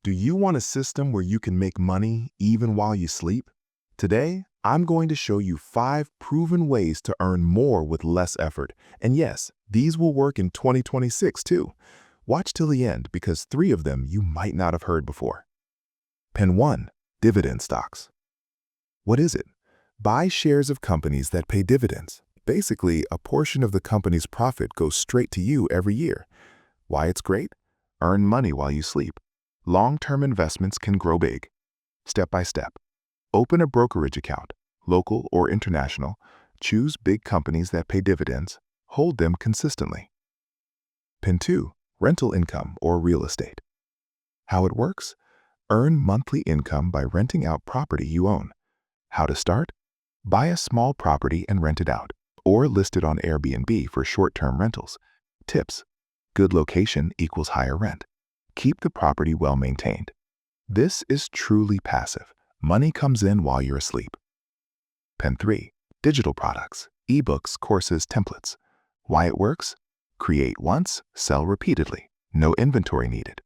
Do you want a system where you can make money even while you sleep? Today, I'm going to show you 5 proven ways to earn more with less effort. And yes, these will work in 2026 too. Watch till the end because 3 of them you might not have heard before. Pin 1. Dividend stocks. What is it? Buy shares of companies that pay dividends. Basically, a portion of the company's profit goes straight to you every year. Why it's great? Earn money while you sleep. Long-term investments can grow big. Step by step. Open a brokerage account, local or international. Choose big companies that pay dividends. Hold them consistently. Pin 2. Rental income or real estate. How it works? Earn monthly income by renting out property you own. How to start? Buy a small property and rent it out, or list it on Airbnb for short-term rentals. Tips. Good location equals higher rent. Keep the property well maintained. This is truly passive. Money comes in while you're asleep. Pin 3. Digital products, ebooks, courses, templates. Why it works? Create once, sell repeatedly. No inventory needed.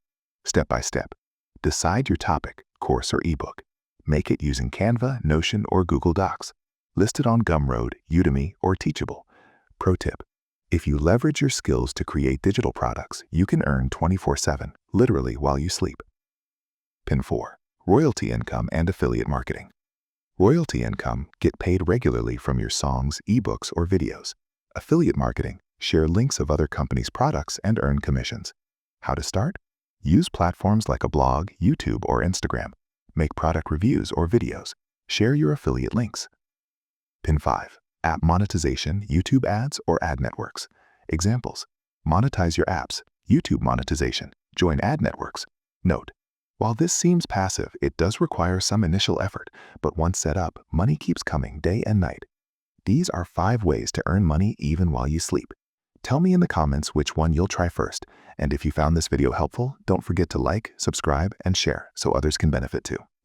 Step by step. Decide your topic, course or ebook. Make it using Canva, Notion, or Google Docs. List it on Gumroad, Udemy, or Teachable. Pro tip. If you leverage your skills to create digital products, you can earn 24/7, literally while you sleep. Pin 4. Royalty income and affiliate marketing. Royalty income, get paid regularly from your songs, ebooks, or videos. Affiliate marketing, share links of other companies' products and earn commissions. How to start? Use platforms like a blog, YouTube, or Instagram. Make product reviews or videos. Share your affiliate links. Pin 5. App monetization, YouTube ads, or ad networks. Examples. Monetize your apps, YouTube monetization, join ad networks. Note, while this seems passive, it does require some initial effort, but once set up, money keeps coming day and night. These are 5 ways to earn money even while you sleep. Tell me in the comments which one you'll try first, and if you found this video helpful, don't forget to like, subscribe, and share so others can benefit too.